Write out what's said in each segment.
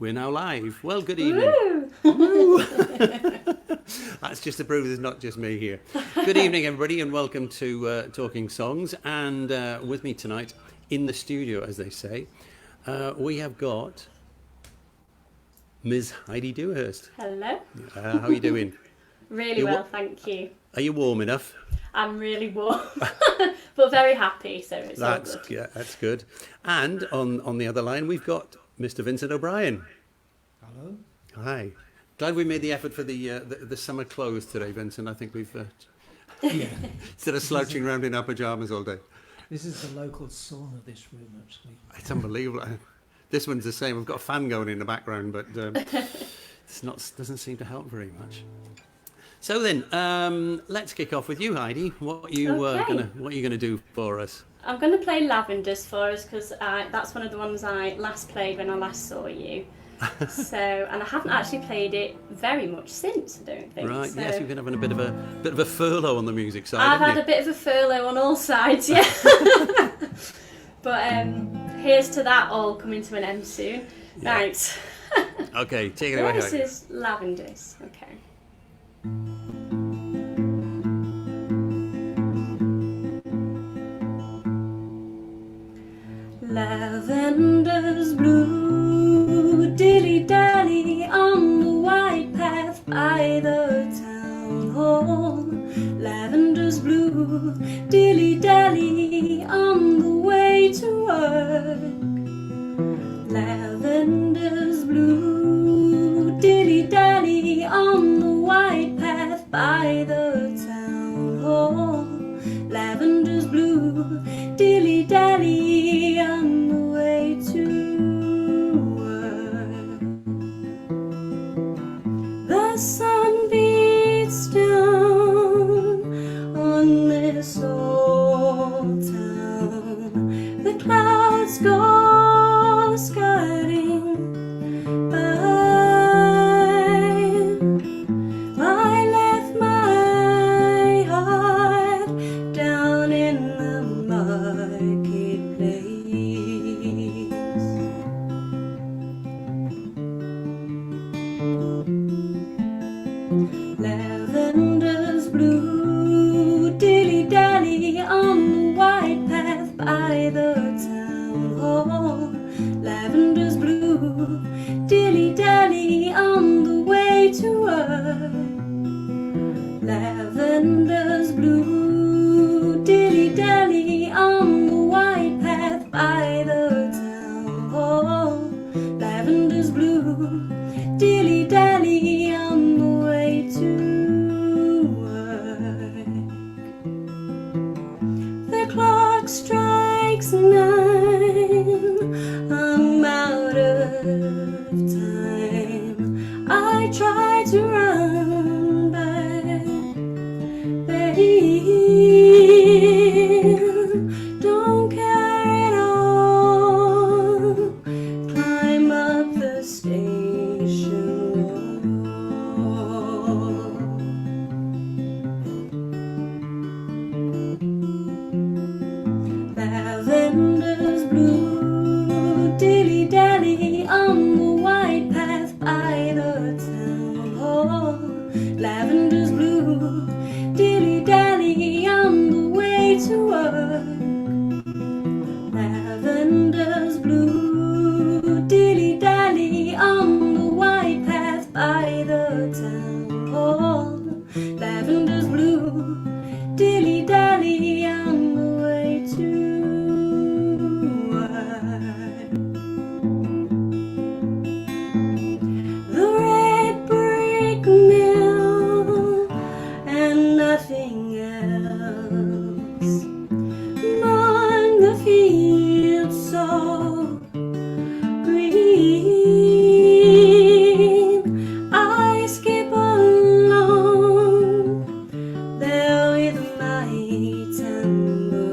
We're now live. Well, good evening. Woo! That's just to prove there's not just me here. Good evening, everybody, and welcome to Talking Songs. And with me tonight in the studio, as they say, we have got Ms. Heidi Dewhurst. Hello. How are you doing? Really well, thank you. Are you warm enough? I'm really warm, but very happy, so it's all good. Yeah, that's good. And on the other line, we've got Mr. Vincent O'Brien. Hello. Hi. Glad we made the effort for the summer clothes today, Vincent. I think we've Yeah. instead of slouching around in our pajamas all day. This is the local sauna, this room, actually. It's unbelievable. This one's the same. We've got a fan going in the background, but doesn't seem to help very much. So then, let's kick off with you, Heidi. What are you gonna do for us? I'm going to play Lavenders for us because that's one of the ones I last played when I last saw you. And I haven't actually played it very much since, I don't think. Right. So Yes, you've been having a bit of a furlough on the music side. I've had you? a bit of a furlough on all sides, yeah. But here's to that all coming to an end soon. Yeah. Right. Okay, take it away, This Heidi. is Lavenders. Okay. Lavenders blue, dilly-dally on the white path by the town hall. Lavenders blue, dilly-dally on the way to work. Lavenders blue, dilly-dally on the white path by the town hall. Lavenders blue, dilly-dally on the way to work. The sun beats down on this old town. The clouds go skirting by. I left my heart down in the marketplace. Lavenders blue, dilly-dally on the white path by the town hall. Lavenders blue, dilly-dally on the way to work. Lavenders blue, dilly-dally on the white path by the town hall. Lavenders blue, dilly-dally on the way to work. The clock strikes 9, I'm out of time. I try to run back, babe, don't care at all. Climb up the station wall. Lavenders blue, dilly-dally on the white path by the town hall. Lavenders blue, dilly-dally on the way to work. Lavenders blue, dilly-dally on the white path by the town hall. Lavenders blue, dilly-dally on the way to work. The red brick mill and nothing else. Among the fields so green, I skip along there with my tambourine.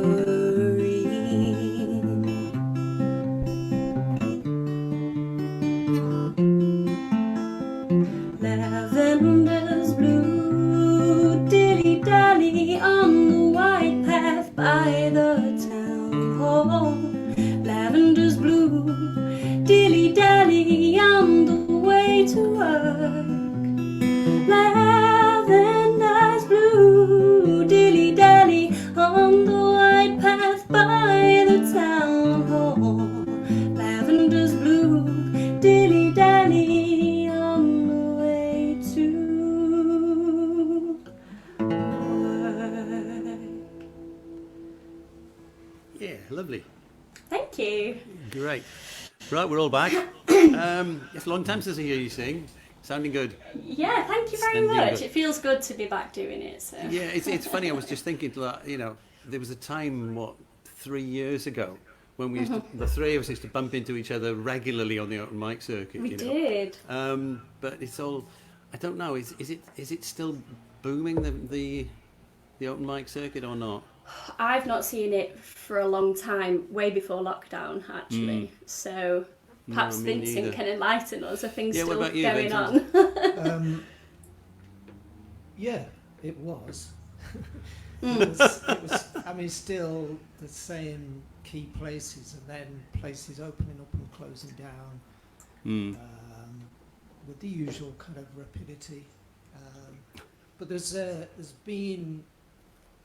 Lavenders blue, dilly-dally on the white path by the town hall. Lavenders blue, dilly-dally on Right, we're all back. It's a long time since I hear you sing. Sounding good. Yeah, thank you very Sounding much. good. It feels good to be back doing it. So. Yeah, it's funny. I was just thinking, like, there was a time, 3 years ago, when we used to, the three of us used to bump into each other regularly on the open mic circuit. We did. But it's all, I don't know. Is it still booming the open mic circuit or not? I've not seen it for a long time, way before lockdown, actually. So perhaps No, me Vincent neither. can enlighten us. Are things Yeah, what still about you, going Vincent? on? Yeah, it was. Mm. It was. I mean, still the same key places, and then places opening up and closing down with the usual kind of rapidity. But there's been,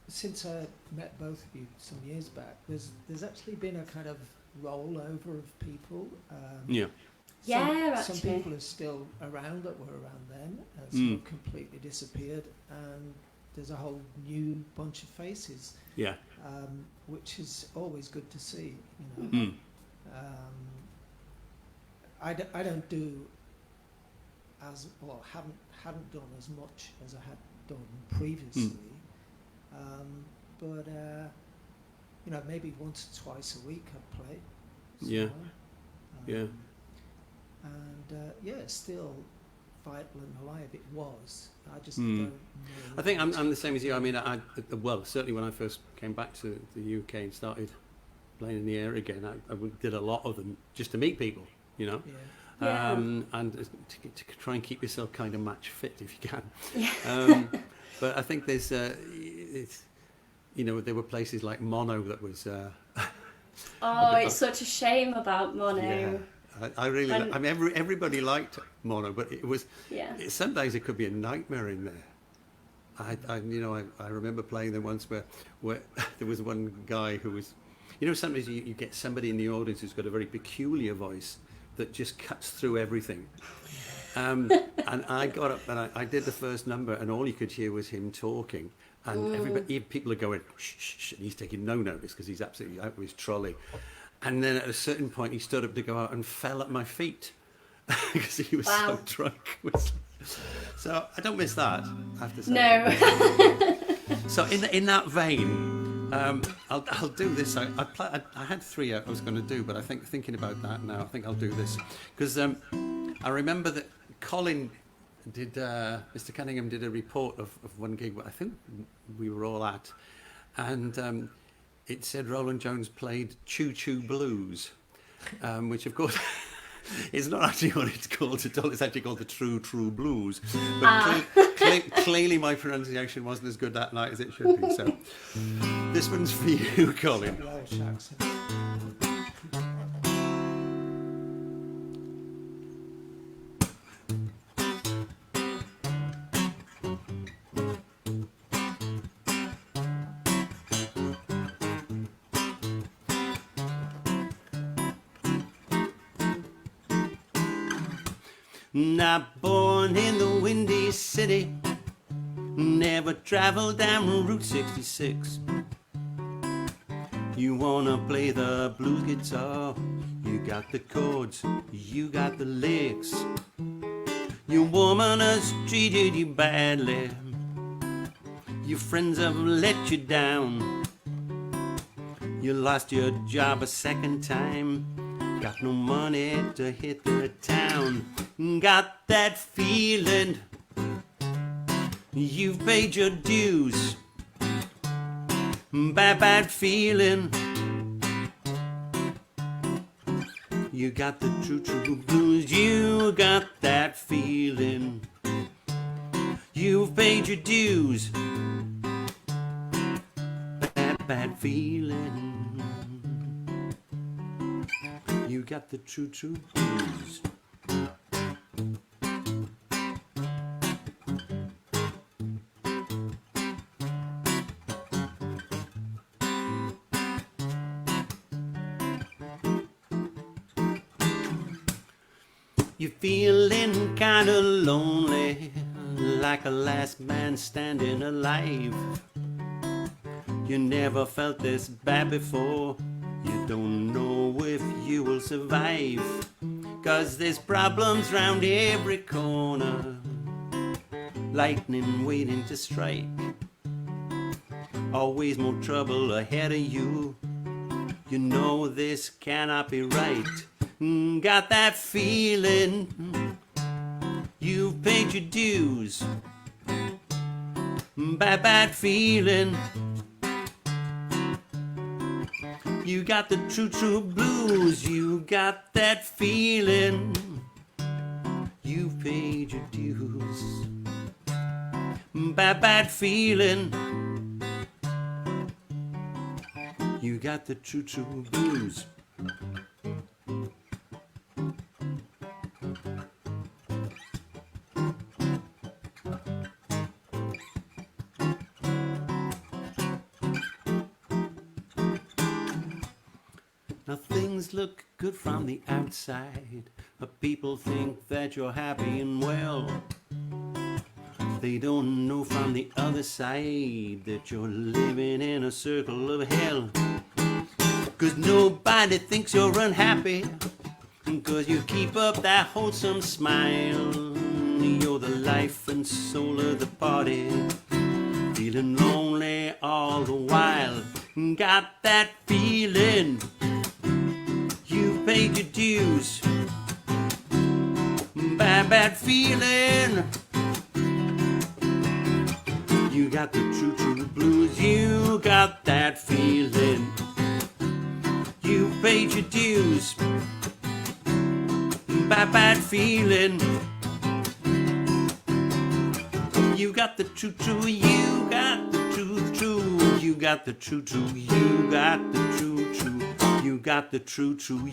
since I met both of you some years back, there's actually been a kind of rollover of people. Yeah. Yeah, some actually. people are still around that were around then, some have completely disappeared, and there's a whole new bunch of faces, Yeah. which is always good to see. You know, I don't do as well, hadn't done as much as I had done previously, but maybe once or twice a week I'd play. Yeah. somewhere. Yeah. And it's still vital and alive. It was. I just don't know. I think I'm the same as you. I mean, certainly when I first came back to the UK and started playing in the air again, I did a lot of them just to meet people, Yeah. and to try and keep yourself kind of match fit if you can. Yeah. But I think there's, there were places like Mono that was. It's such a shame about Mono. Yeah. I really, I mean, everybody liked Mono, but it was. Yeah. Some days it could be a nightmare in there. I remember playing there once where there was one guy who was, sometimes you get somebody in the audience who's got a very peculiar voice that just cuts through everything. And I got up and I did the first number, and all you could hear was him talking, and people are going shh, shh, shh, and he's taking no notice because he's absolutely out of his trolley. And then at a certain point, he stood up to go out and fell at my feet because he was so drunk. So I don't miss that, I have to say. No. So in that vein, I'll do this. I had three I was going to do, but I think thinking about that now, I think I'll do this because I remember that Colin did. Mr. Cunningham did a report of one gig I think we were all at, and it said Rowland Jones played Choo Choo Blues, which of course. It's not actually what it's called at all. It's actually called the True True Blues. But clearly my pronunciation wasn't as good that night as it should be. So this one's for you, Colin. Welsh accent. Not born in the Windy City, never traveled down Route 66. You wanna play the blues guitar, you got the chords, you got the licks. Your woman has treated you badly, your friends have let you down. You lost your job a second time, got no money to hit the town. Got that feeling you've paid your dues. Bad feeling. You got the true blues. You got that feeling you've paid your dues. Bad feeling. You got the true blues. You're feeling kinda lonely, like a last man standing alive. You never felt this bad before, you don't know if you will survive. 'Cause there's problems round every corner, lightning waiting to strike. Always more trouble ahead of you. You know this cannot be right. Got that feeling you've paid your dues. Bad, bad feeling. You got the true, true blues. You got that feeling you've paid your dues. Bad, bad feeling. You got the true, true blues. Now things look good from the outside, but people think that you're happy and well. They don't know from the other side that you're living in a circle of hell. 'Cause nobody thinks you're unhappy, 'cause you keep up that wholesome smile. You're the life and soul of the party, feeling lonely all the while. Got that feeling you paid your dues. Bad, bad feeling. You got the true, true blues. You got that feeling you paid your dues. Bad, bad feeling. You got the true, true. You got the true, true. You got the true, true. You got the true, true. You got the true, true.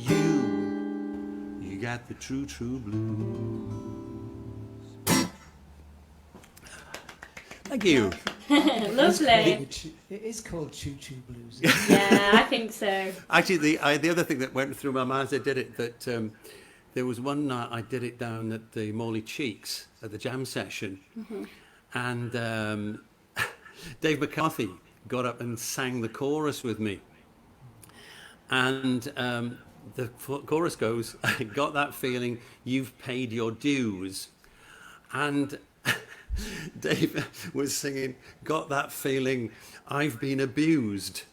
You got the true, true blues. Thank you. Lovely. It is called Choo Choo Blues. Yeah, I think so. Actually, the other thing that went through my mind as I did it, that there was one night I did it down at the Morley Cheeks at the jam session, and Dave McCarthy got up and sang the chorus with me. And the chorus goes, I got that feeling you've paid your dues. And Dave was singing, got that feeling I've been abused.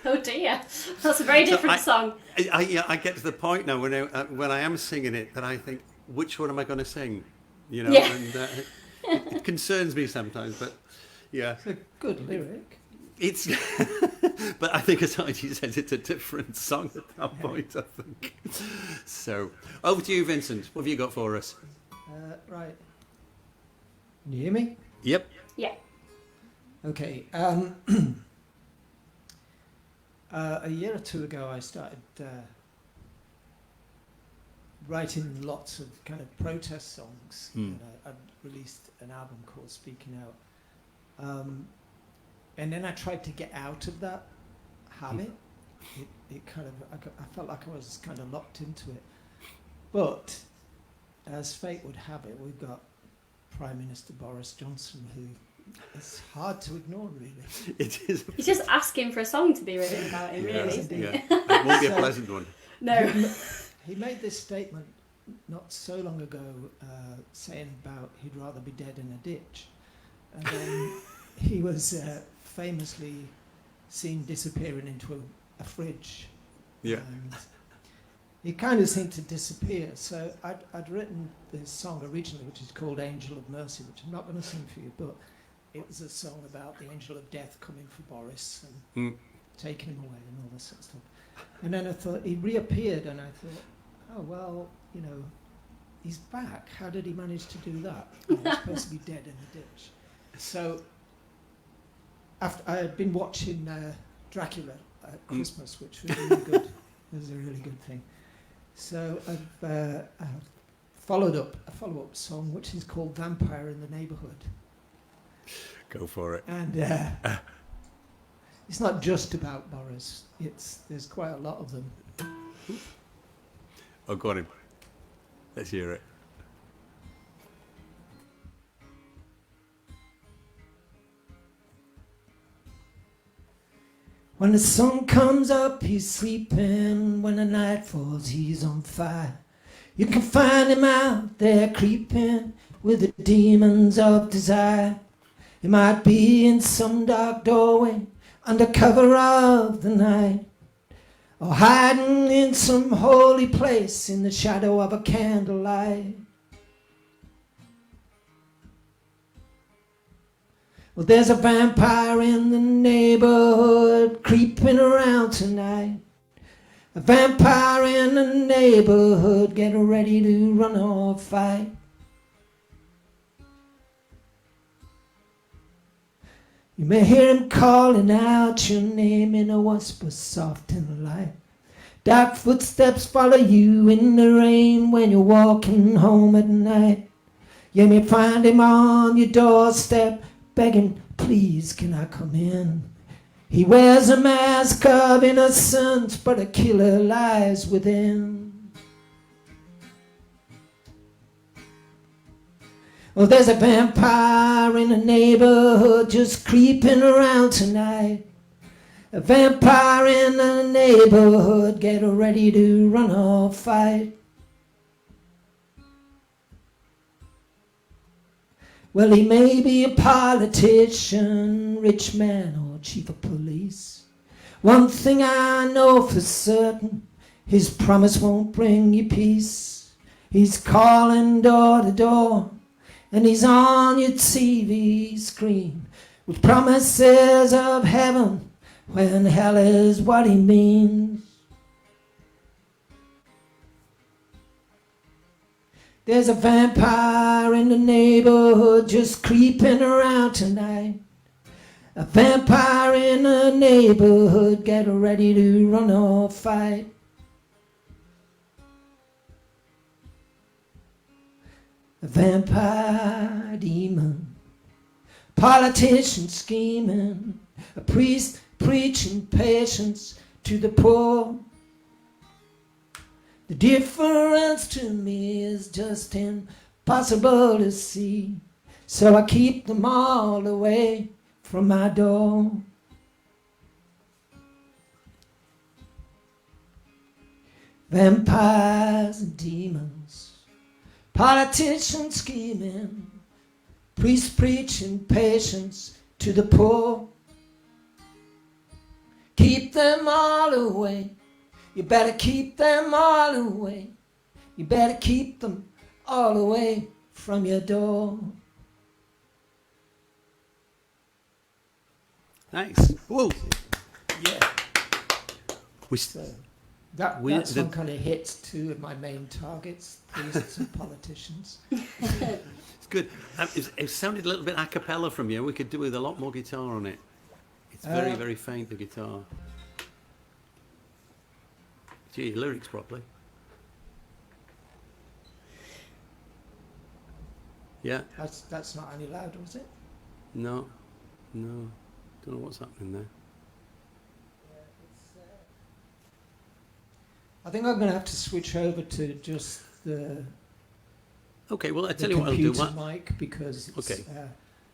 Oh dear, that's a very different song. I get to the point now when I am singing it that I think, which one am I going to sing? You know, Yeah. and it concerns me sometimes, but yeah. It's a good lyric. It's, but I think as Heidi says, it's a different song at that point, I think. So, over to you, Vincent. What have you got for us? Right. Can you hear me? Yep. Yeah. Okay. A year or two ago, I started writing lots of kind of protest songs. And I released an album called Speaking Out. And then I tried to get out of that habit. It kind of, I felt like I was kind of locked into it. But as fate would have it, we've got Prime Minister Boris Johnson, who is hard to ignore, really. It is. He's just asking for a song to be written about him, really, isn't he? Yeah. It won't be a pleasant one. No. He made this statement not so long ago, saying about he'd rather be dead in a ditch. And then he was famously seen disappearing into a fridge. Yeah. And he kind of seemed to disappear. So I'd written this song originally, which is called Angel of Mercy, which I'm not going to sing for you, but it was a song about the angel of death coming for Boris and taking him away and all this sort of stuff. And then I thought, he reappeared, and I thought, oh, well, you know, he's back. How did he manage to do that? He's supposed to be dead in the ditch. So after I had been watching Dracula at Christmas, which was really good. It was a really good thing. So I've followed up a follow-up song, which is called Vampire in the Neighborhood. Go for it. And it's not just about Boris. There's quite a lot of them. Oh, go on in. Let's hear it. When the sun comes up, he's sleeping. When the night falls, he's on fire. You can find him out there creeping with the demons of desire. He might be in some dark doorway under cover of the night, or hiding in some holy place in the shadow of a candlelight. Well, there's a vampire in the neighborhood creeping around tonight. A vampire in the neighborhood, get ready to run or fight. You may hear him calling out your name in a whisper soft in the light. Dark footsteps follow you in the rain when you're walking home at night. You may find him on your doorstep begging, please can I come in? He wears a mask of innocence, but a killer lies within. Oh, there's a vampire in the neighborhood just creeping around tonight. A vampire in the neighborhood, get ready to run or fight. Well, he may be a politician, rich man, or chief of police. One thing I know for certain, his promise won't bring you peace. He's calling door to door, and he's on your TV screen with promises of heaven when hell is what he means. There's a vampire in the neighborhood just creeping around tonight. A vampire in the neighborhood, get ready to run or fight. A vampire demon, politician scheming, a priest preaching patience to the poor. The difference to me is just impossible to see, so I keep them all away from my door. Vampires and demons, politicians scheming, priests preaching patience to the poor. Keep them all away. You better keep them all away. You better keep them all away from your door. Nice. Whoa. Yeah. We So that song kind of hits two of my main targets, priests and politicians. It's good. It sounded a little bit a cappella from you. We could do with a lot more guitar on it. It's very, very faint, the guitar. Do your lyrics properly. Yeah. That's not any louder, was it? No. Don't know what's happening there. I think I'm going to have to switch over to just the Okay, well, I tell you what I'll do. computer mic because it's, Okay.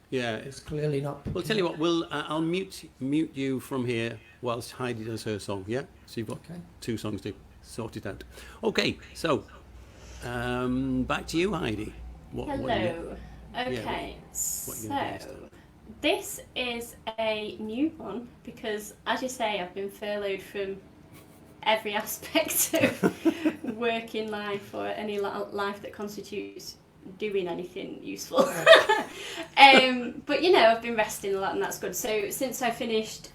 Yeah. it's clearly not. Well, tell you what. I'll mute you from here whilst Heidi does her song. Yeah. So you've got Okay. 2 songs to sort it out. Okay. So back to you, Heidi. Hello. Okay, what are you gonna do so this time? this is a new one because, as you say, I've been furloughed from every aspect of working life or any life that constitutes doing anything useful. But you know, I've been resting a lot and that's good. So since I finished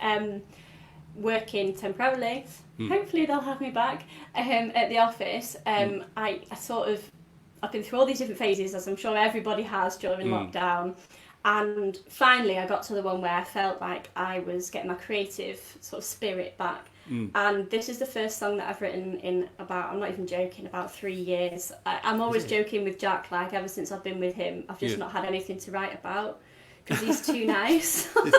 working temporarily, hopefully they'll have me back at the office. I've been through all these different phases, as I'm sure everybody has during lockdown. And finally I got to the one where I felt like I was getting my creative sort of spirit back. And this is the first song that I've written in about, I'm not even joking, about 3 years. I'm always joking with Jack, like ever since I've been with him, I've just not had anything to write about because he's too nice. There's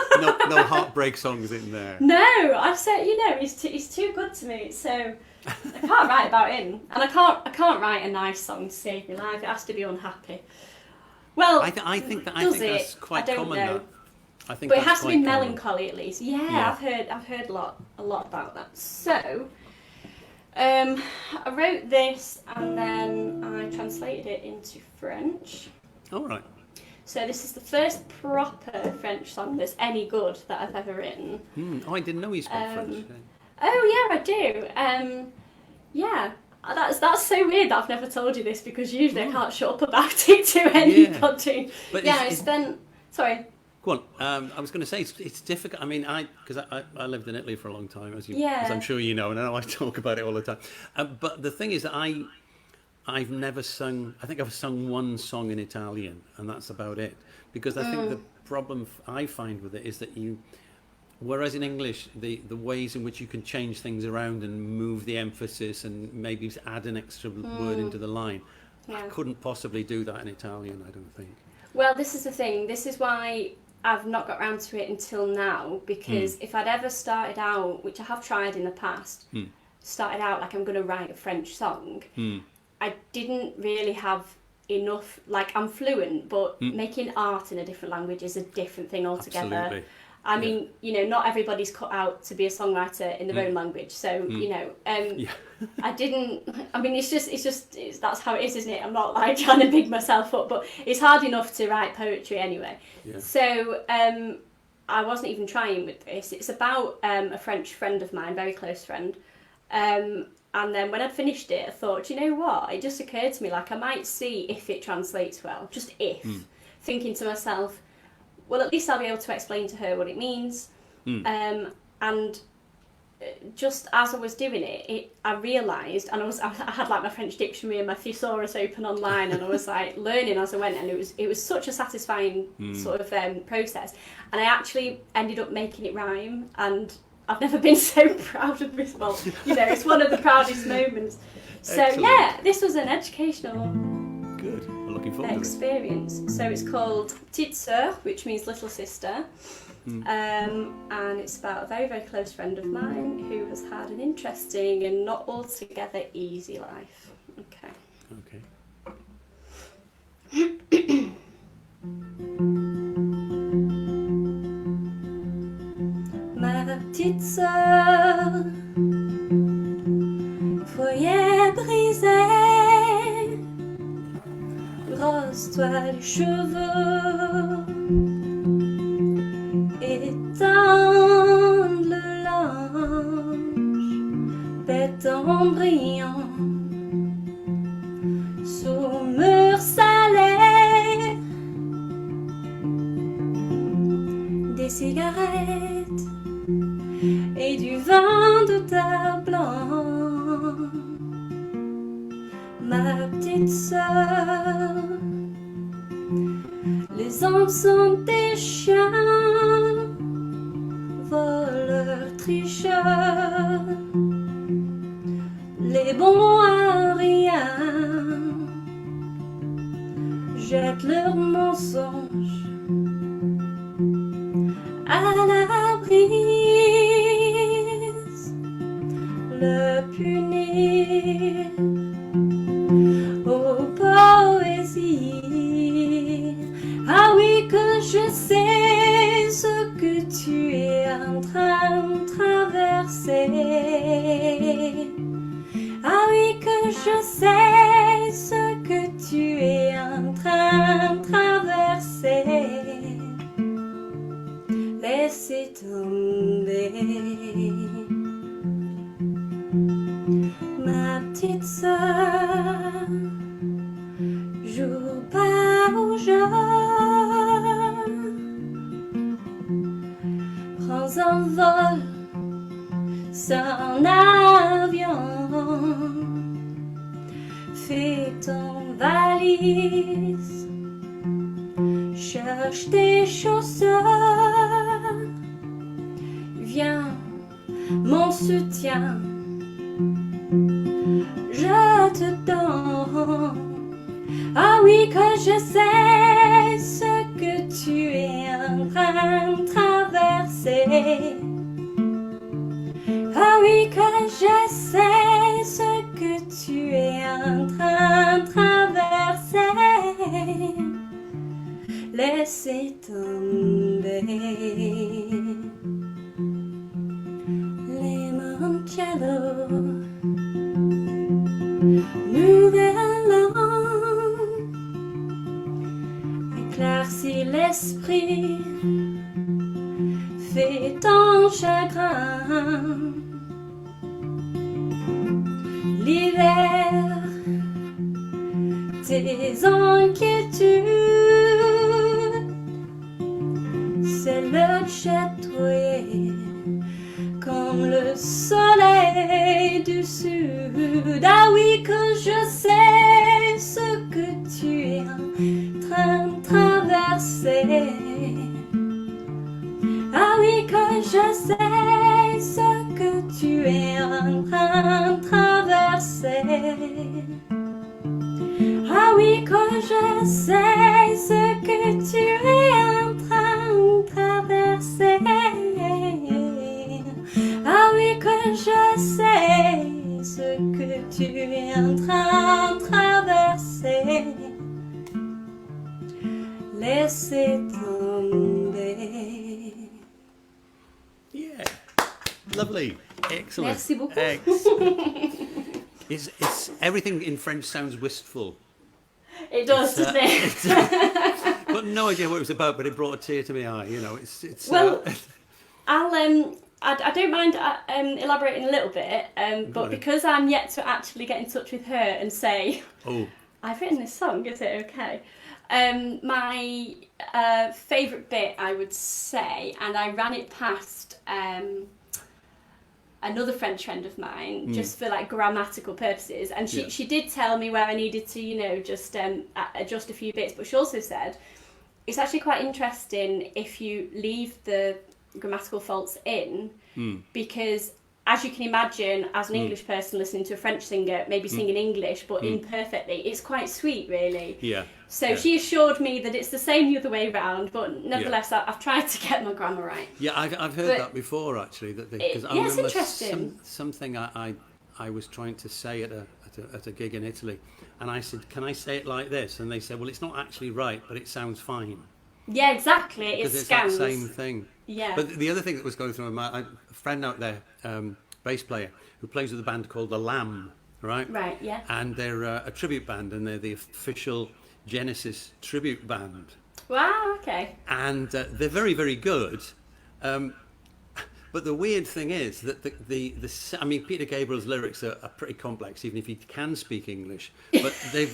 no heartbreak songs in there. No, I've said, you know, he's too good to me, so I can't write about him. And I can't write a nice song to save my life, it has to be unhappy. Well, I think that's quite common. I think But it that's has to be quite common. melancholy at least. Yeah, Yeah. I've heard a lot about that. So, I wrote this and then I translated it into French. All right. So this is the first proper French song that's any good that I've ever written. Oh, I didn't know you spoke French. Oh yeah, I do. Yeah, that's so weird that I've never told you this, because usually I can't shut up about it to anybody. But yeah, I spent. Sorry. Go on. I was going to say it's difficult. I mean, because I lived in Italy for a long time, as I'm sure you know, and I know I talk about it all the time. But the thing is that I've never sung. I think I've sung one song in Italian, and that's about it. Because I think the problem I find with it is that whereas in English, the ways in which you can change things around and move the emphasis and maybe add an extra word into the line, I couldn't possibly do that in Italian, I don't think. Well, this is the thing. This is why I've not got around to it until now, because if I'd ever started out, which I have tried in the past, started out like I'm going to write a French song, I didn't really have enough, like I'm fluent, but making art in a different language is a different thing altogether. Absolutely. I mean, not everybody's cut out to be a songwriter in their own language. So, I didn't, I mean, it's that's how it is, isn't it? I'm not like trying to big myself up, but it's hard enough to write poetry anyway. Yeah. So, I wasn't even trying with this. It's about a French friend of mine, very close friend. And then when I'd finished it, I thought, you know what? It just occurred to me, like, I might see if it translates well, just if. Thinking to myself, well, at least I'll be able to explain to her what it means. And just as I was doing it, I realised, and I had like my French dictionary and my thesaurus open online, and I was like learning as I went, and it was such a satisfying sort of process. And I actually ended up making it rhyme, and I've never been so proud of this. Well, it's one of the proudest moments. So yeah, this was an educational. Good. I'm looking forward experience. To it. So it's called Petite Sœur, which means little sister, and it's about a very, very close friend of mine who has had an interesting and not altogether easy life. Okay. Ma petite sœur, foyer brisé, brosse-toi les cheveux, étends le linge, pétant brillant, sous mur salé, des cigarettes et du vin de terre blanc. Ma petite sœur, les hommes sont des chiens, voleurs, tricheurs, les bons à rien jettent leurs mensonges à la brise, le punir aux poésies. Ah oui, que je sais ce que tu es en train de traverser. Ah oui, que je sais ce que tu es en train de traverser. Laissez tomber. Ma petite sœur, joue pas au jeu. Prends un vol sans avion. Fais ton valise. Cherche tes chaussures. Viens, mon soutien. Je te donne. Ah oui, que je sais ce que tu es en train de traverser. Ah oui, que je sais ce que tu es en train de traverser. Laissez tomber. nouvelle langue éclaircit l'esprit, fait ton chagrin. L'hiver, tes inquiétudes, c'est le chatouiller comme le soleil du sud. Ah oui, que je sais ce que tu es en train de traverser. Ah oui, que je sais ce que tu es en train de traverser. Ah oui, que je sais ce que tu es en train de traverser. Ah oui, que je sais ce que tu es en train de traverser. Laissez tomber. Yeah, lovely, excellent. Merci beaucoup. It's everything in French sounds wistful. It does, doesn't it? Got no idea what it was about, but it brought a tear to my eye. You know, it's. Well, I don't mind elaborating a little bit, but because I'm yet to actually get in touch with her and say, oh, I've written this song, is it okay? My favourite bit, I would say, and I ran it past another French friend of mine, just for like grammatical purposes, and she did tell me where I needed to, you know, just adjust a few bits, but she also said it's actually quite interesting if you leave the grammatical faults in, because as you can imagine, as an English person listening to a French singer, maybe singing English but imperfectly, it's quite sweet, really. Yeah. So she assured me that it's the same the other way around, but nevertheless, I've tried to get my grammar right. Yeah, I've heard that before, actually. Because I it's remember interesting. something I was trying to say at a gig in Italy, and I said, "Can I say it like this?" And they said, "Well, it's not actually right, but it sounds fine." Yeah, exactly. Because It it's that scans. same thing. Yeah. But the other thing that was going through my mind, a friend out there, bass player, who plays with a band called The Lamb, right? Right, yeah. And they're a tribute band, and they're the official Genesis tribute band. Wow, okay. And they're very, very good. But the weird thing is that I mean, Peter Gabriel's lyrics are pretty complex, even if he can speak English. But they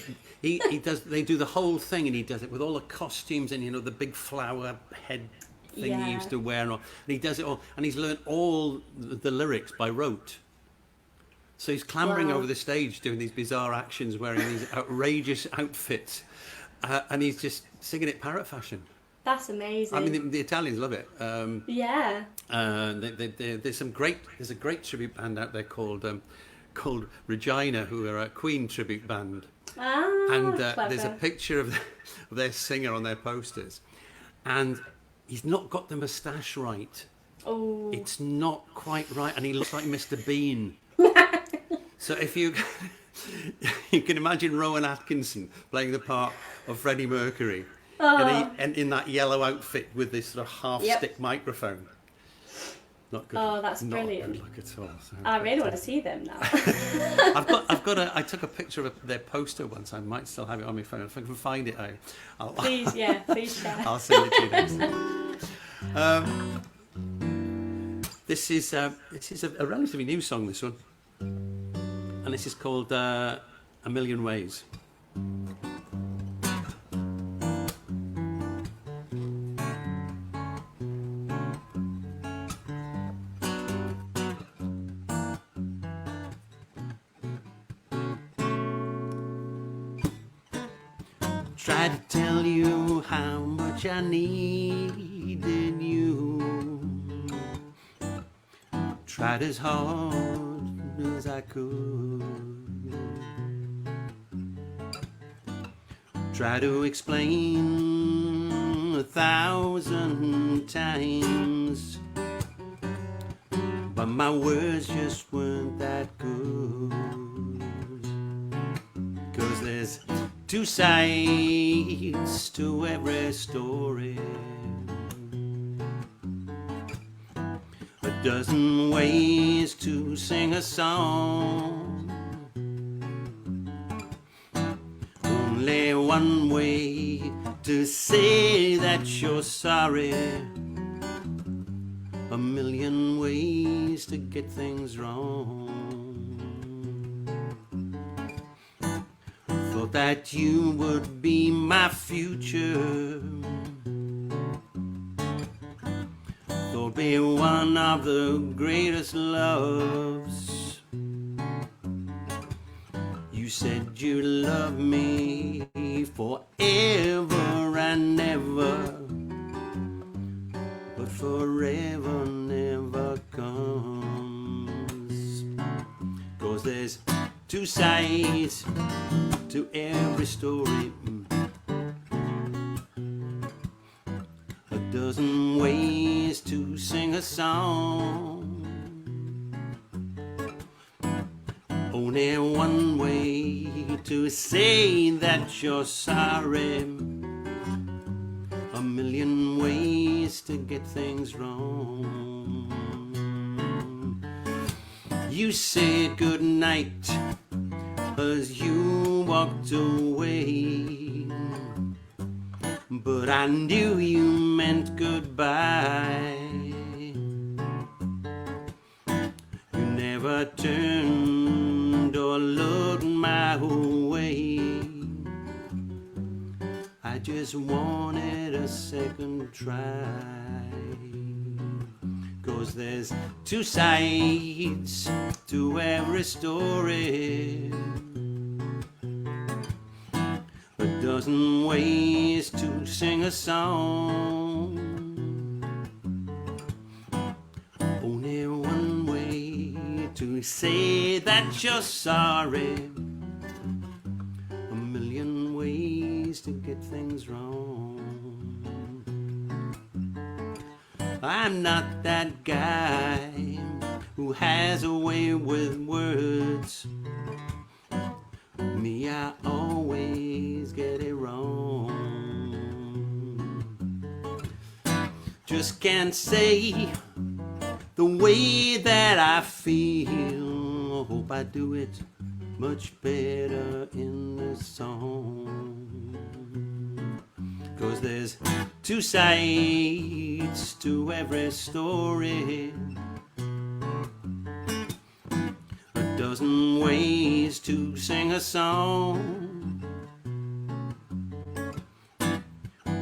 do the whole thing, and he does it with all the costumes and, you know, the big flower head thing he used to wear, and he does it all, and he's learned all the lyrics by rote. So he's clambering over the stage, doing these bizarre actions, wearing these outrageous outfits, and he's just singing it parrot fashion. That's amazing. I mean, the Italians love it. Yeah. There's a great tribute band out there called Regina, who are a Queen tribute band. And there's a picture of their singer on their posters, and he's not got the moustache right. Oh. It's not quite right, and he looks like Mr. Bean. So if you can imagine Rowan Atkinson playing the part of Freddie Mercury, and in that yellow outfit with this sort of half-stick microphone. Not good. Oh, that's brilliant. Not good luck at all. So, I really want to see them now. I took a picture of their poster once. I might still have it on my phone. If I can find it, I'll Please share. I'll send it to you next time. This is a relatively new song, this one, and this is called "A Million Ways." Try to tell you how much I needed you. Tried as hard as I could. Try to explain 1,000 times, but my words just weren't that good. 'Cause there's two sides to every story, a dozen ways to sing a song, Only one way to say that you're sorry. A million ways to get things wrong. Thought that you would be my future. Thought be one of the greatest loves. You said you love me forever and ever, but forever never comes. 'Cause there's two sides to every story, a dozen ways to sing a song. Only one way to say that you're sorry. A million ways to get things wrong. You said goodnight as you walked away, but I knew you meant goodbye. You never turned or looked my way. I just wanted a second try. 'Cause there's two sides to every story, a dozen ways to sing a song. Only one way to say that you're sorry. A million ways to get things wrong. I'm not that guy who has a way with words. Me, I always get it wrong. Just can't say the way that I feel. Hope I do it much better in this song. 'Cause there's two sides to every story, a dozen ways to sing a song.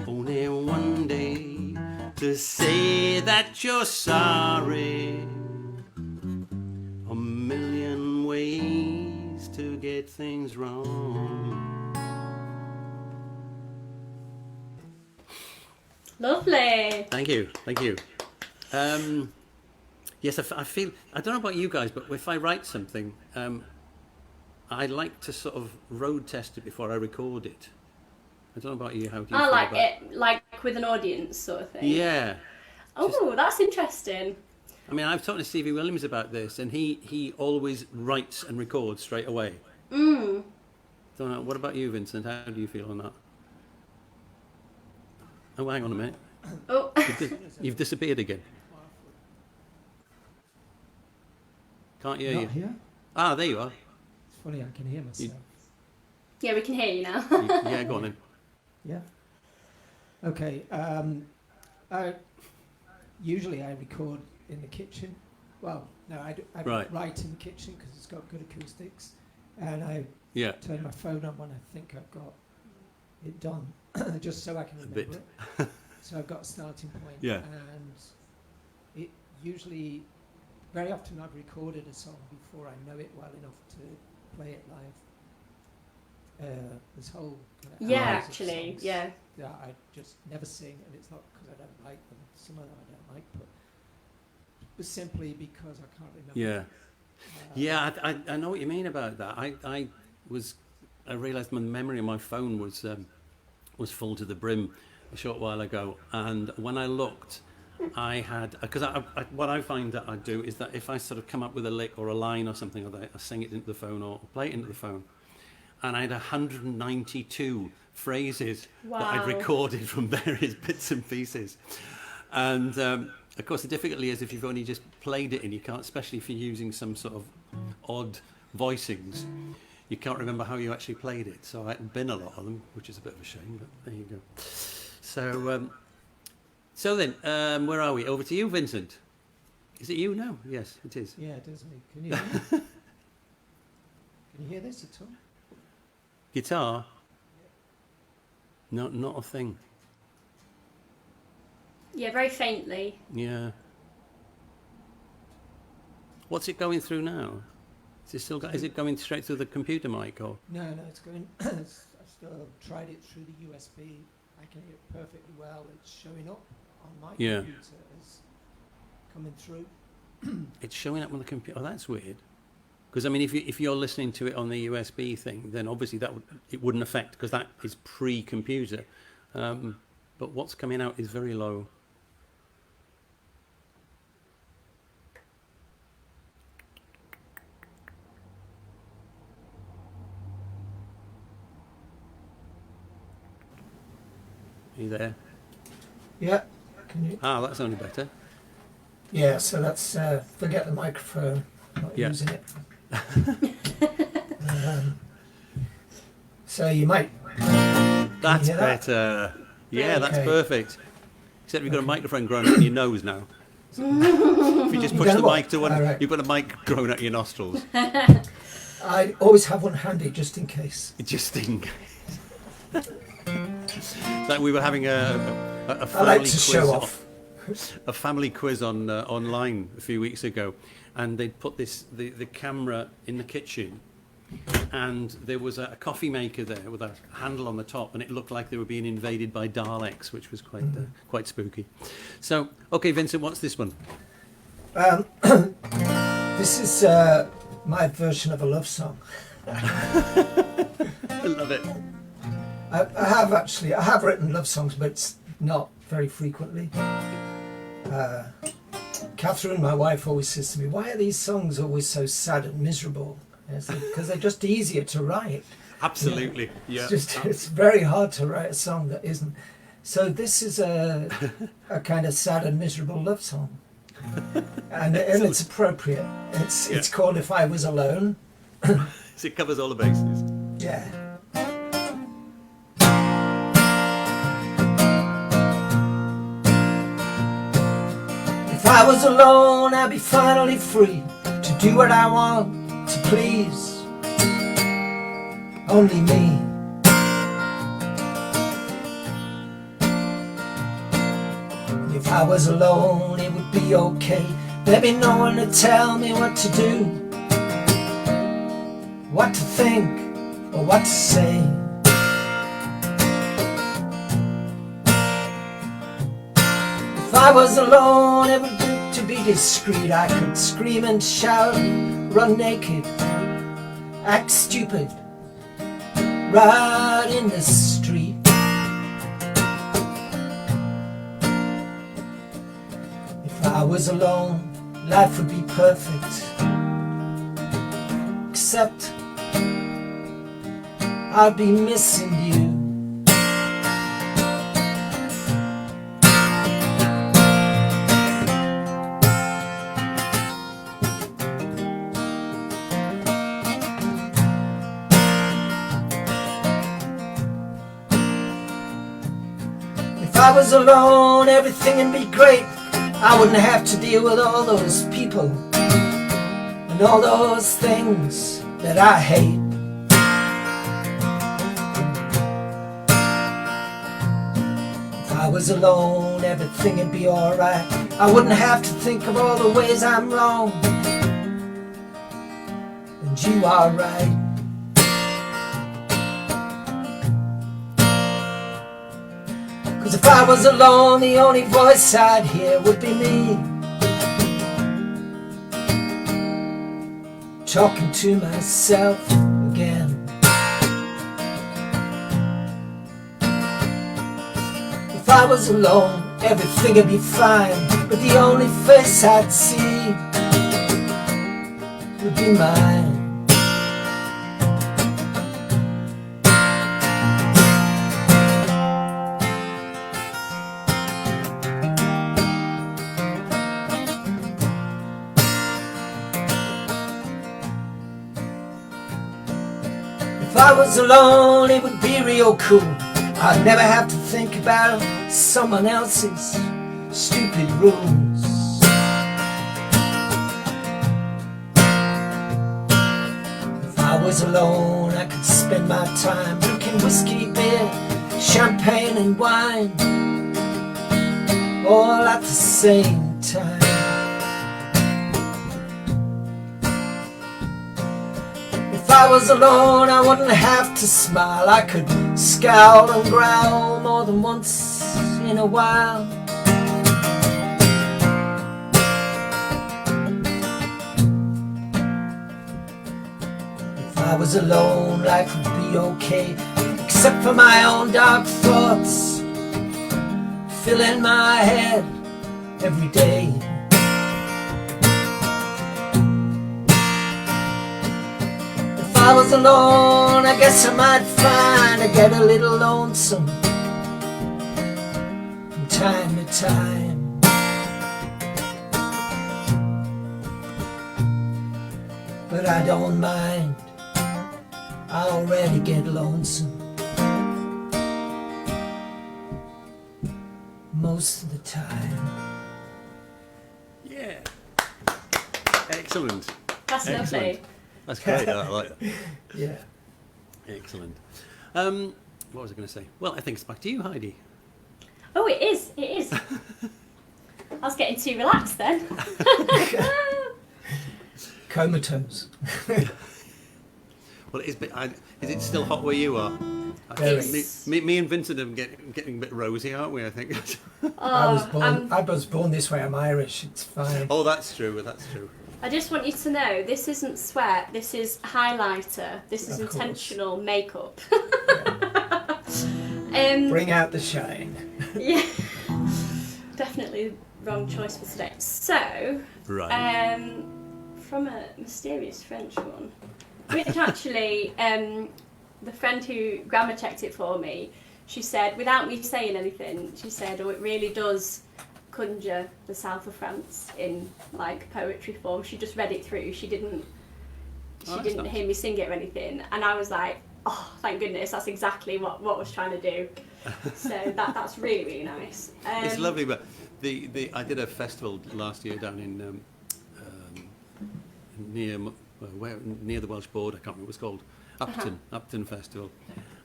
Only one day to say that you're sorry. A million ways to get things wrong. Lovely. Thank you, thank you. Yes, I feel, I don't know about you guys, but if I write something, I like to sort of road test it before I record it. I don't know about you, how do you I feel like about it, like with an audience sort of thing. Yeah. Oh, that's interesting. I mean, I've talked to Stevie Williams about this, and he always writes and records straight away. Don't know, what about you, Vincent? How do you feel on that? Oh, hang on a minute. Oh. You've disappeared again. Can't hear you. Not here? Ah, there you are. It's funny, I can hear myself. Yeah, we can hear you now. Yeah, go on then. Yeah. Okay. Usually I record in the kitchen. Well, no, I Right. write in the kitchen because it's got good acoustics, and I Yeah. turn my phone on when I think I've got it done, just so I can remember bit. it. So I've got a starting point. Yeah. And it usually, very often I've recorded a song before I know it well enough to play it live. This whole kind of Yeah, hours of actually, songs yeah. that I just never sing, and it's not because I don't like them. Some of them I don't like, but simply because I can't remember. Yeah. Yeah, I know what you mean about that. I realised my memory of my phone was full to the brim a short while ago, and when I looked, I had, because what I find that I do is that if I sort of come up with a lick or a line or something like that, I sing it into the phone or play it into the phone, and I had 192 phrases that I'd Wow. recorded from various bits and pieces, and of course the difficulty is if you've only just played it and you can't, especially if you're using some sort of odd voicings, you can't remember how you actually played it. So I hadn't been a lot of them, which is a bit of a shame, but there you go. So then, where are we? Over to you, Vincent. Is it you now? Yes, it is. Yeah, it is me. Can you hear me? Can you hear this at all? Guitar? No, not a thing. Yeah, very faintly. Yeah. What's it going through now? Is it going straight through the computer mic or? No, it's going. I've still tried it through the USB. I can hear it perfectly well. It's showing up on my computer as coming through. It's showing up on the computer. Oh, that's weird. Because I mean, if you're listening to it on the USB thing, then obviously it wouldn't affect because that is pre-computer. But what's coming out is very low. Are you there? Yeah. Can you? Ah, that's only better. Yeah. So let's forget the microphone. Not using it. So you might. That's hear that? better. Yeah, that's Okay. perfect. Except you've got a microphone growing out of your nose now. So if you just push the mic to one, Alright. you've got a mic growing out your nostrils. I always have one handy just in case. Just in case. It's like we were having a I family like to quiz. show off. A family quiz on online a few weeks ago, and they'd put the camera in the kitchen, and there was a coffee maker there with a handle on the top, and it looked like they were being invaded by Daleks, which was quite spooky. So, okay, Vincent, what's this one? This is my version of a love song. I love it. I have written love songs, but it's not very frequently. Catherine, my wife, always says to me, "Why are these songs always so sad and miserable?" Because they're just easier to write. Absolutely, yeah. It's very hard to write a song that isn't. So this is a kind of sad and miserable love song, and it's appropriate. It's called "If I Was Alone." So it covers all the bases. Yeah. If I was alone, I'd be finally free to do what I want, to please only me. If I was alone, it would be okay. There'd be no one to tell me what to do, what to think, or what to say. If I was alone, it would be to be discreet. I could scream and shout, run naked, act stupid, right in the street. If I was alone, life would be perfect, except I'd be missing you. If I was alone, everything would be great. I wouldn't have to deal with all those people and all those things that I hate. If I was alone, everything would be alright. I wouldn't have to think of all the ways I'm wrong and you are right. Cause if I was alone, the only voice I'd hear would be me, talking to myself again. If I was alone, everything would be fine, but the only face I'd see would be mine. was alone, it would be real cool. I'd never have to think about someone else's stupid rules. If I was alone, I could spend my time drinking whiskey, beer, champagne and wine, all at the same time. If I was alone, I wouldn't have to smile. I could scowl and growl more than once in a while. If I was alone, life would be okay, except for my own dark thoughts filling my head every day. If I was alone, I guess I might find I get a little lonesome from time to time. But I don't mind, I already get lonesome most of the time. Yeah. Excellent. That's Excellent. lovely. That's great. I like that. Yeah. Excellent. What was I going to say? Well, I think it's back to you, Heidi. Oh, it is. It is. I was getting too relaxed then. Comatose. Well, is it still hot where you are? Me and Vincent are getting a bit rosy, aren't we? I think. I was born this way. I'm Irish. It's fine. Oh, that's true. That's true. I just want you to know, this isn't sweat, this is highlighter, this is intentional makeup. Bring out the shine. Yeah, definitely wrong choice for today. So, right. From a mysterious French one, which actually, the friend who grammar checked it for me, she said, without me saying anything, she said, oh, it really does conjure the south of France in like poetry form. She just read it through. She didn't Nice. hear me sing it or anything. And I was like, oh, thank goodness, that's exactly what I was trying to do. So that's really, really nice. It's lovely, but I did a festival last year down in near the Welsh border. I can't remember what it's called. Upton Festival,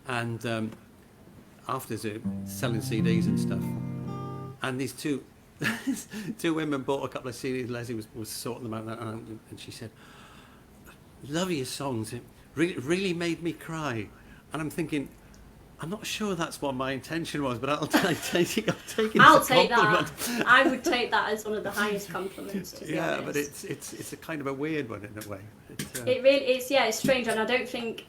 and after selling CDs and stuff, and these two women bought a couple of CDs. Leslie was sorting them out, and she said, "Love your songs. It really made me cry." And I'm thinking, I'm not sure that's what my intention was, but I'll take it. I'll take that. I would take that as one of the highest compliments. To be honest. But it's a kind of a weird one in a way. It really is. Yeah, it's strange, and I don't think.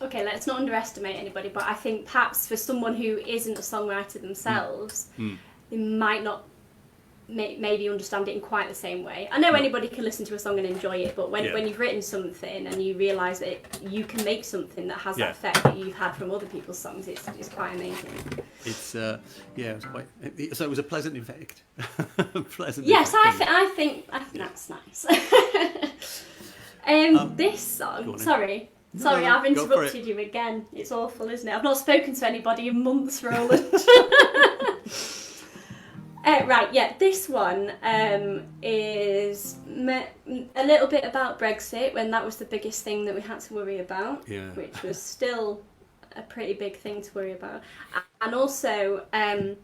Okay, let's not underestimate anybody, but I think perhaps for someone who isn't a songwriter themselves, they might not maybe understand it in quite the same way. I know anybody can listen to a song and enjoy it, but when you've written something and you realise that you can make something that has that effect that you've had from other people's songs, it's quite amazing. It's it was quite. So it was a pleasant effect. Yes, I think that's nice. This song. Sorry, I've interrupted you again. It's awful, isn't it? I've not spoken to anybody in months, Rowland. Right, yeah, this one is a little bit about Brexit, when that was the biggest thing that we had to worry about, which was still a pretty big thing to worry about. And also a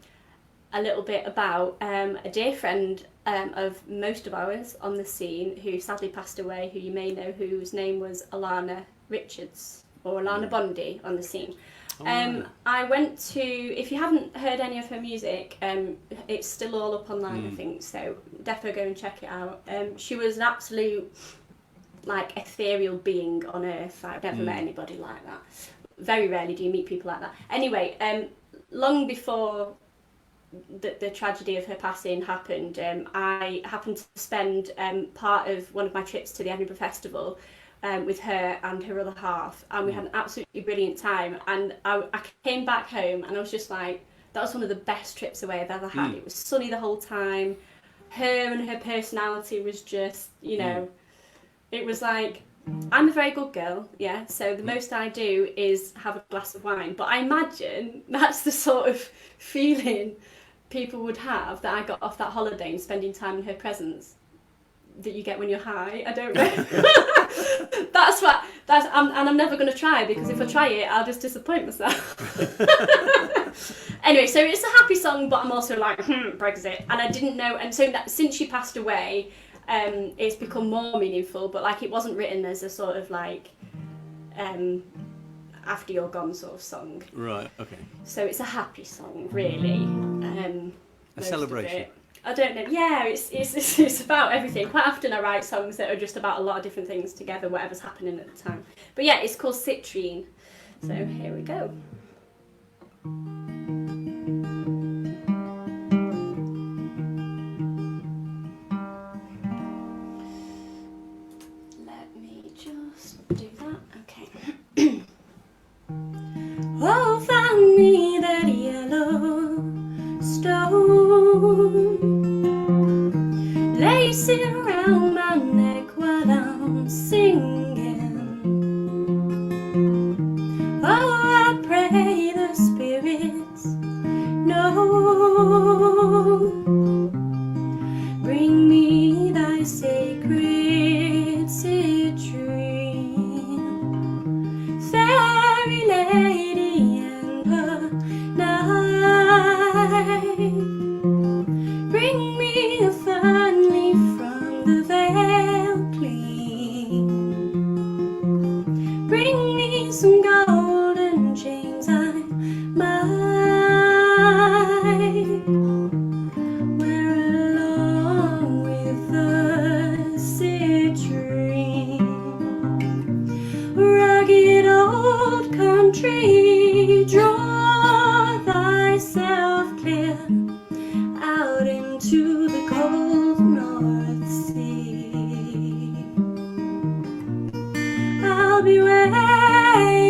little bit about a dear friend of most of ours on the scene who sadly passed away, who you may know, whose name was Alana Richards, or Alana Bondi on the scene. I went to, if you haven't heard any of her music, it's still all up online, I think, so definitely go and check it out. She was an absolute, like, ethereal being on earth. I've never met anybody like that. Very rarely do you meet people like that. Anyway, long before the tragedy of her passing happened, I happened to spend part of one of my trips to the Edinburgh Festival with her and her other half, and we had an absolutely brilliant time. And I came back home and I was just like, that was one of the best trips away I've ever had. It was sunny the whole time. Her and her personality was just, you know, it was like I'm a very good girl, yeah, so the most I do is have a glass of wine, but I imagine that's the sort of feeling people would have that I got off that holiday and spending time in her presence that you get when you're high. I don't know. And I'm never going to try, because if I try it, I'll just disappoint myself. Anyway, so it's a happy song, but I'm also like, Brexit. And I didn't know, and so that since she passed away, it's become more meaningful, but like it wasn't written as a sort of like after you're gone sort of song. Right, okay. So it's a happy song, really. A celebration. I don't know. Yeah, it's about everything. Quite often I write songs that are just about a lot of different things together, whatever's happening at the time. But yeah, it's called Citrine. So here we go. Let me just do that. Okay. Oh, find me that yellow stone, lace it around my neck while I'm singing. Oh, I pray the spirits know. Bring me thy sacred citrine, fairy lady and her night. Bring me a fern leaf from the veil clean. Bring me some golden chains I might wear along with the citrine. Rugged old country, draw thyself clear out into the cold North Sea. I'll be waiting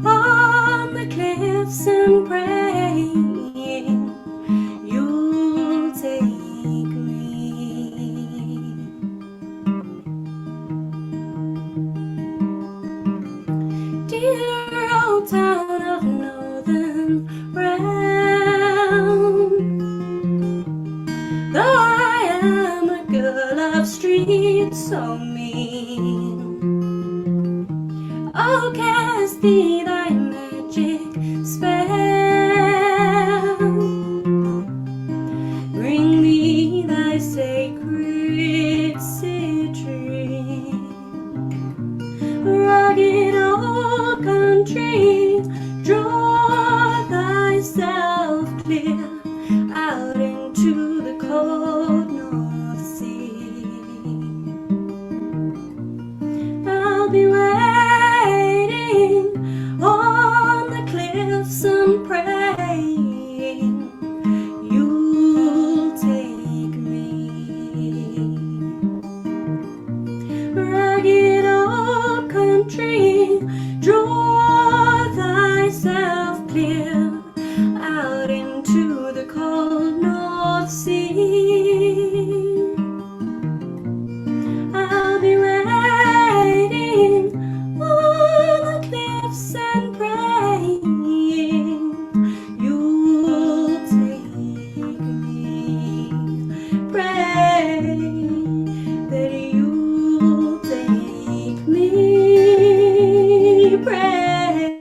on the cliffs and praying you'll take me. Dear old town of Northern Round, though I am a girl of streets so mean, oh, cast thee thy magic spell. Bring me thy sacred citrine. Rugged old country, draw thyself clear out into the cold North Sea. I'll be waiting on the cliffs and praying you'll take me. Rugged old country, draw thyself clear out into the cold North Sea. I'll be waiting on the cliffs and praying you'll take me. Pray that you'll take me. Pray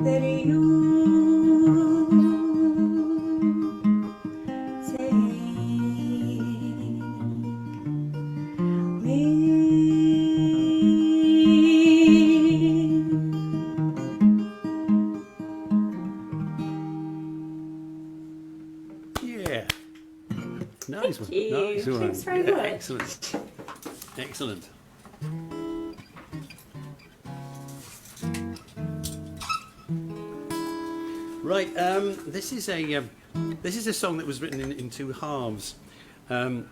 that you'll take me. Yeah. Nice one. Thank you. Nice one. Thanks very Yeah, much. excellent. Excellent. Right, this is a song that was written in two halves. I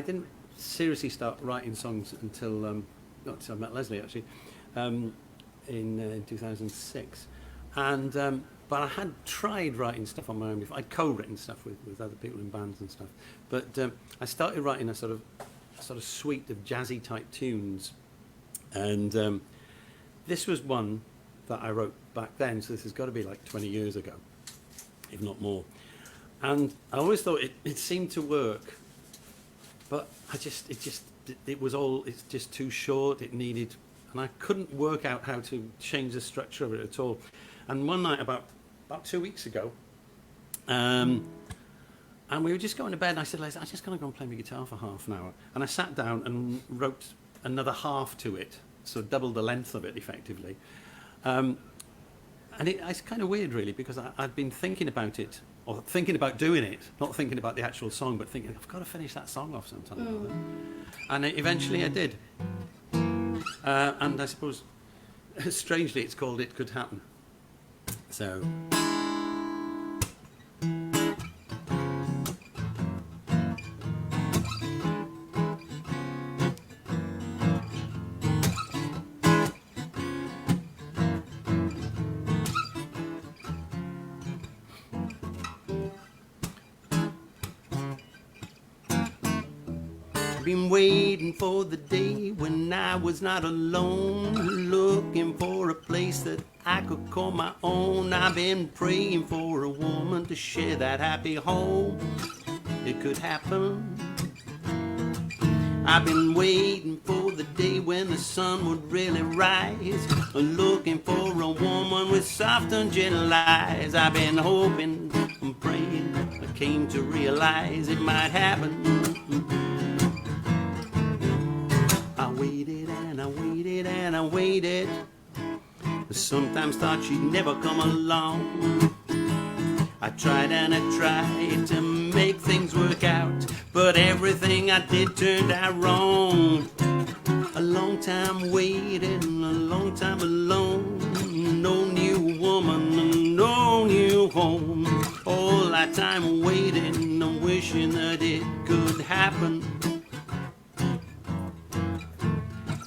didn't seriously start writing songs until not until I met Leslie actually, in 2006, and but I had tried writing stuff on my own before. I'd co-written stuff with other people in bands and stuff, but I started writing a sort of sort of suite of jazzy type tunes. And this was one that I wrote back then, so this has got to be like 20 years ago, if not more. And I always thought it seemed to work, but it's just too short. It needed, and I couldn't work out how to change the structure of it at all. And one night, about 2 weeks ago, and we were just going to bed, and I said, "I'm just going to go and play my guitar for half an hour." And I sat down and wrote another half to it, so double the length of it, effectively. And it's kind of weird, really, because I'd been thinking about it, or thinking about doing it, not thinking about the actual song, but thinking, I've got to finish that song off sometime. And eventually I did. And I suppose, strangely, it's called It Could Happen. So... Been waiting for the day when I was not alone, looking for a place that I could call my own. I've been praying for a woman to share that happy home. It could happen. I've been waiting for the day when the sun would really rise, looking for a woman with soft and gentle eyes. I've been hoping and praying, I came to realize it might happen. I waited and I waited and I waited. Sometimes thought she'd never come along. I tried and I tried to make things work out, but everything I did turned out wrong. A long time waiting, a long time alone. No new woman, no new home. All that time waiting and wishing that it could happen.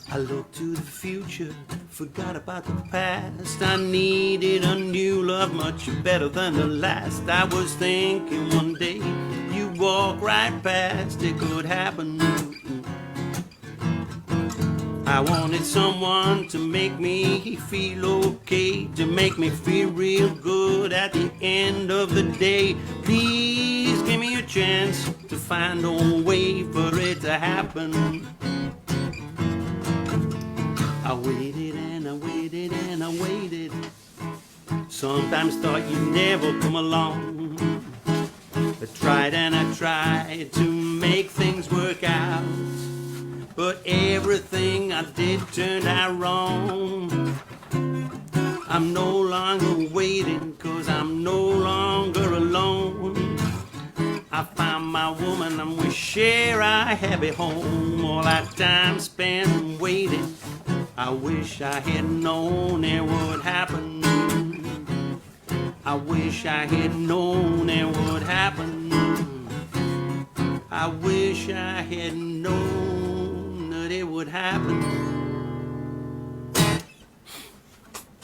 I looked to the future, forgot about the past. I needed a new love much better than the last. I was thinking one day you'd walk right past, it could happen. I wanted someone to make me feel okay, to make me feel real good at the end of the day. Please give me a chance to find a way for it to happen. I waited and I waited and I waited. Sometimes thought you'd never come along. I tried and I tried to make things work out, but everything I did turned out wrong. I'm no longer waiting, 'cause I'm no longer alone. I found my woman and we share our happy home. All that time spent waiting, I wish I had known it would happen. I wish I had known it would happen. I wish I had known that it would happen.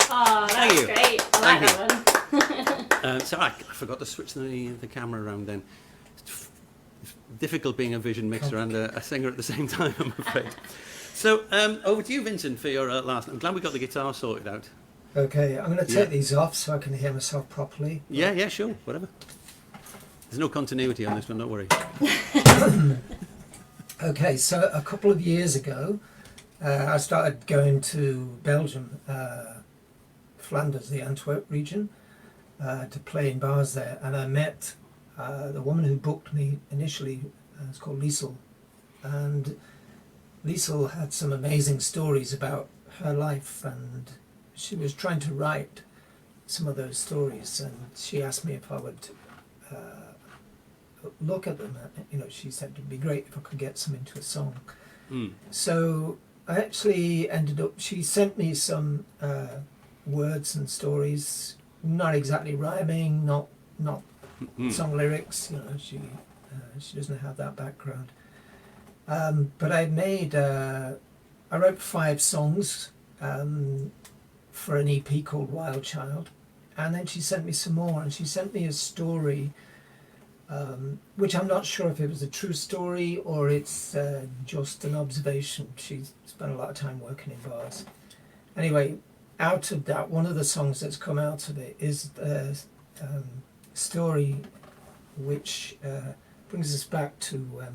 Oh, Thank that's you. great. I like that one. So I forgot to switch the camera around then. It's difficult being a vision mixer and a singer at the same time, I'm afraid. So, over to you, Vincent, for your last... I'm glad we got the guitar sorted out. Okay, I'm going to take these off so I can hear myself properly. Yeah, sure, whatever. There's no continuity on this one, don't worry. Okay, so a couple of years ago, I started going to Belgium, Flanders, the Antwerp region, to play in bars there. And I met the woman who booked me initially. It's called Liesel. And Liesel had some amazing stories about her life, and she was trying to write some of those stories, and she asked me if I would look at them. You know, she said it'd be great if I could get some into a song. So I actually ended up, she sent me some words and stories, not exactly rhyming, not song lyrics, you know, she doesn't have that background. But I wrote 5 songs for an EP called Wild Child, and then she sent me some more, and she sent me a story which I'm not sure if it was a true story or it's just an observation. She spent a lot of time working in bars. Anyway, out of that, one of the songs that's come out of it is a story which brings us back to, I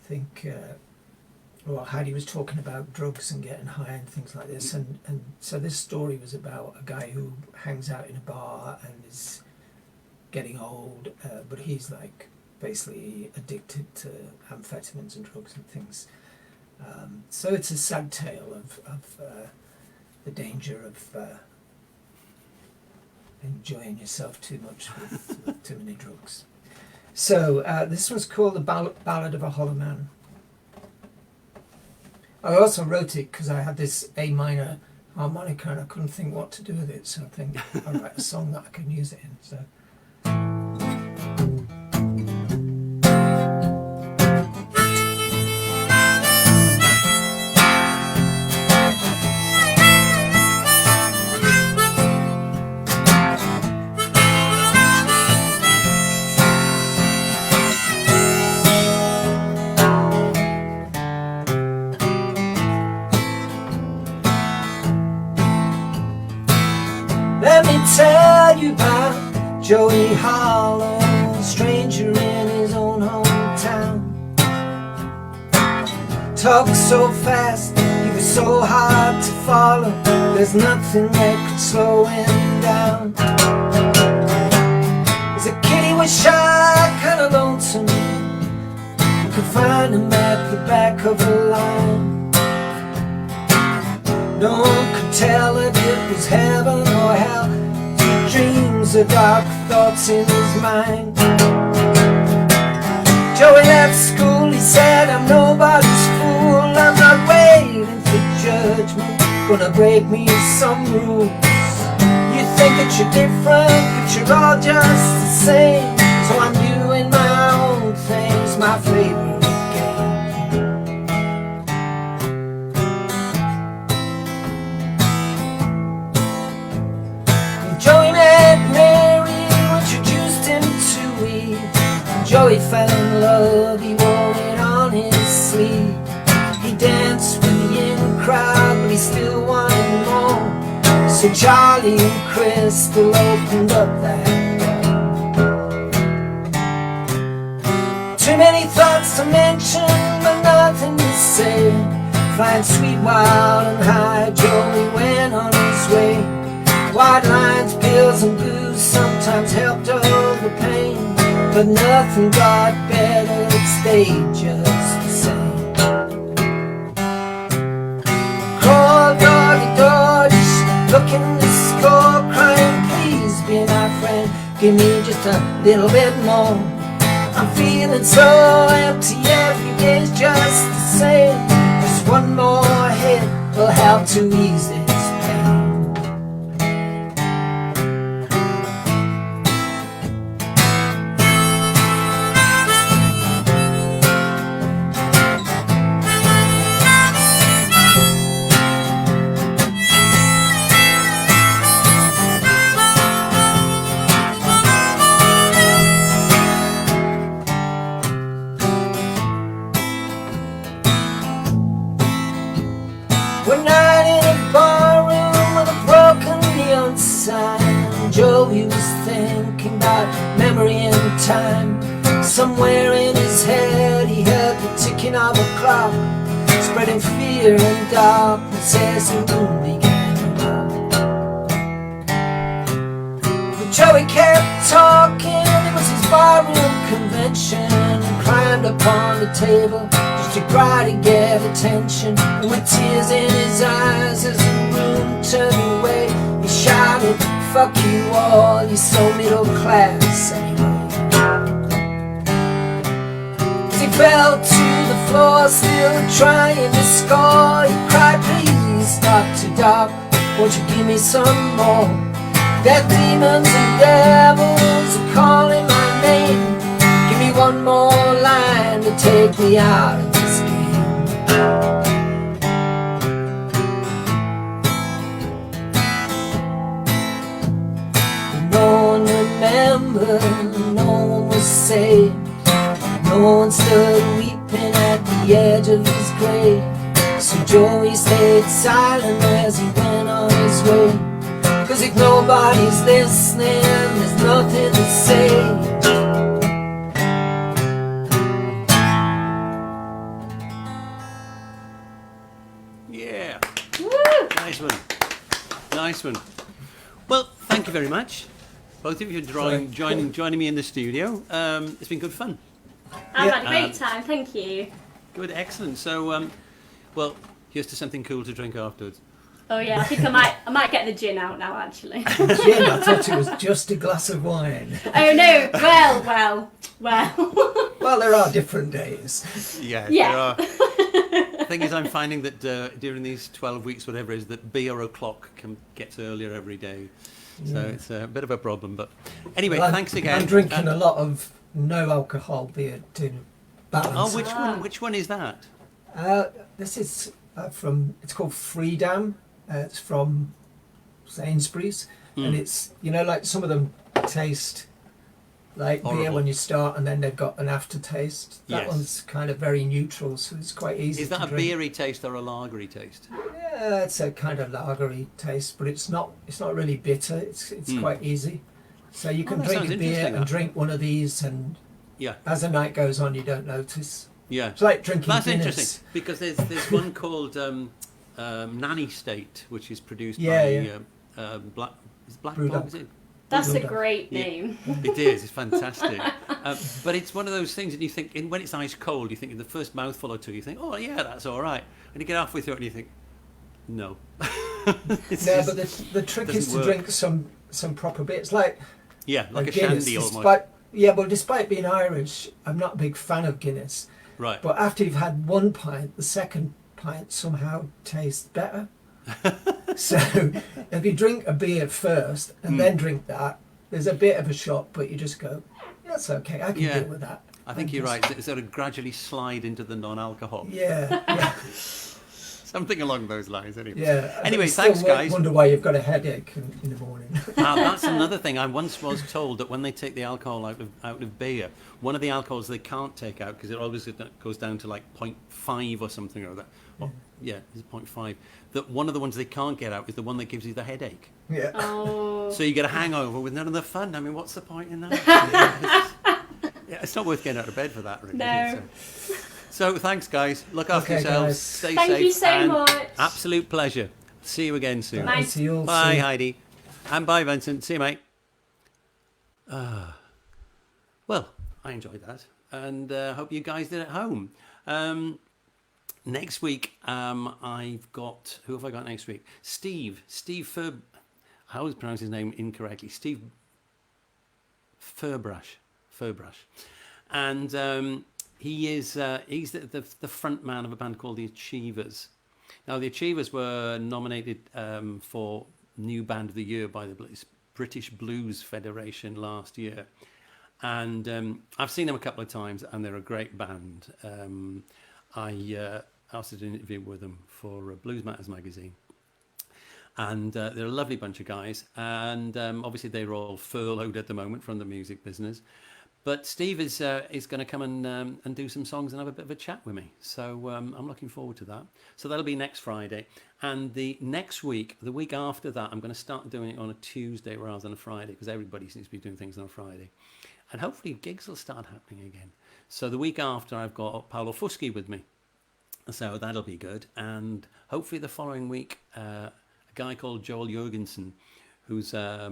think, well, Heidi was talking about drugs and getting high and things like this. And so this story was about a guy who hangs out in a bar and is getting old, but he's like basically addicted to amphetamines and drugs and things. So it's a sad tale of the danger of enjoying yourself too much with too many drugs. So this was called The Ballad of a Hollow Man. I also wrote it because I had this A minor harmonica and I couldn't think what to do with it, so I think I'll write a song that I can use it in. So. Let me tell you about Joey Hollow, a stranger in his own hometown. Talks so fast, he was so hard to follow, there's nothing that could slow him down. As a kid he was shy, kinda lonesome, you could find him at the back of a line. No one could tell if it was heaven or hell. He dreams of dark thoughts in his mind. Joey left school, he said, I'm nobody's fool. I'm not waiting for judgment, gonna break me some rules. You think that you're different, but you're all just the same. So I'm doing my own things, my favorite. Joey met Mary, introduced him to Eve. Joey fell in love, he wore it on his sleeve. He danced with the in crowd, but he still wanted more. So Charlie and Crystal opened up that door. Too many thoughts to mention, but nothing to say. Flying sweet, wild and high, Joey went on his way. White lines, pills and blues sometimes helped dull the pain, but nothing got better, it stayed just the same. Crawl door to door, just looking to score, crying, please be my friend, give me just a little bit more. I'm feeling so empty, every day's just the same. Just one more hit will help to ease this pain. One night in a barroom with a broken neon sign, Joey was thinking about memory and time. Somewhere in his head he heard the ticking of a clock, spreading fear and darkness as the room began to rock. But Joey kept talking, it was his barroom convention, and climbed upon the table just to cry to get attention. And with tears in his eyes as the room turned away, he shouted, fuck you all, you're so middle class anyway. As he fell to the floor, still trying to score, he cried, please stop to dock, won't you give me some more? That demons and devils are calling my name, give me one more line to take me out of this game. No one remembers remember no one was saved. No one stood weeping at the edge of his grave. So Joey stayed silent as he went on his way. 'Cause if nobody's listening, there's nothing to say. Yeah. Woo! Nice one. Nice one. Well, thank you very much, both of you, for joining me in the studio. It's been good fun. I've had a great time, thank you. Good, excellent. So, well, here's to something cool to drink afterwards. Oh yeah, I think I might get the gin out now actually. Gin? I thought it was just a glass of wine. Oh no, well. Well, there are different days. Yeah. Yeah. There are. The thing is, I'm finding that during these 12 weeks, whatever it is, that beer o'clock gets earlier every day. So it's a bit of a problem. But anyway, Well, thanks again. I'm drinking a lot of no alcohol beer to balance. Oh, which one is that? This is it's called Freedom. It's from Sainsbury's, and it's, you know, like some of them taste like beer Horrible. when you start, and then they've got an aftertaste. That Yes. one's kind of very neutral, so it's quite easy. Is that to a drink. beery taste or a lagery taste? Yeah, it's a kind of lagery taste, but it's not really bitter. It's quite easy. So you can that drink sounds a beer interesting, and that. drink one of these, and Yeah. as the night goes on, you don't notice. Yeah. It's like drinking That's Guinness. interesting, because there's one called Nanny State, which is produced Yeah, by Black Brewdog. Dog, is it? That's a Brewdog. great Yeah. name. It is, it's fantastic. But it's one of those things that you think, when it's ice cold, you think in the first mouthful or two, you think, oh yeah, that's all right. And you get halfway through it and you think, no. It's Yeah, just- but the trick doesn't is to work. drink some proper bits, like like a Guinness. shandy almost. Despite being Irish, I'm not a big fan of Guinness. Right. But after you've had one pint, the second pint somehow tastes better. So if you drink a beer first and then drink that, there's a bit of a shock, but you just go, that's okay, I can Yeah. deal with that. I think And you're just- right. It's sort of gradually slide into the non-alcohol. Yeah. Something along those lines, anyway. Yeah. Anyway, I still thanks, guys. wonder why you've got a headache in the morning. That's another thing. I once was told that when they take the alcohol out of beer, one of the alcohols they can't take out, because it always goes down to like 0.5 or something or that. Or, yeah, it's 0.5. That one of the ones they can't get out is the one that gives you the headache. Yeah. Oh. So you get a hangover with none of the fun. I mean, what's the point in that? It's not worth getting out of bed for that, really. No. Is it? So thanks, guys. Look after Okay, yourselves. guys. Stay Thank safe. you so and much. Absolute pleasure. See you again soon. Bye. See you all Bye, soon. Heidi. And bye, Vincent. See you, mate. Well, I enjoyed that. And hope you guys did at home. Next week, I've got... Who have I got next week? Steve Furb... I always pronounce his name incorrectly. Steve Furbrush. And he's the front man of a band called The Achievers. Now, The Achievers were nominated for New Band of the Year by the British Blues Federation last year. And I've seen them a couple of times, and they're a great band. I also did an interview with them for Blues Matters magazine. And they're a lovely bunch of guys. And obviously they're all furloughed at the moment from the music business. But Steve is going to come and do some songs and have a bit of a chat with me. So I'm looking forward to that. So that'll be next Friday. And the next week, the week after that, I'm going to start doing it on a Tuesday rather than a Friday, because everybody seems to be doing things on a Friday. And hopefully gigs will start happening again. So the week after, I've got Paolo Fuschi with me. So that'll be good. And hopefully the following week, a guy called Joel Jurgensen, who's a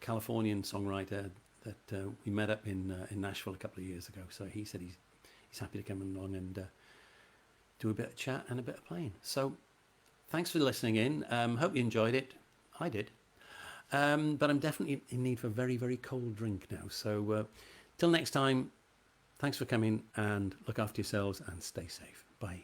Californian songwriter that we met up in Nashville a couple of years ago. So he said he's happy to come along and do a bit of chat and a bit of playing. So thanks for listening in. Hope you enjoyed it. I did. But I'm definitely in need for a very, very cold drink now. So till next time, thanks for coming and look after yourselves and stay safe. Bye.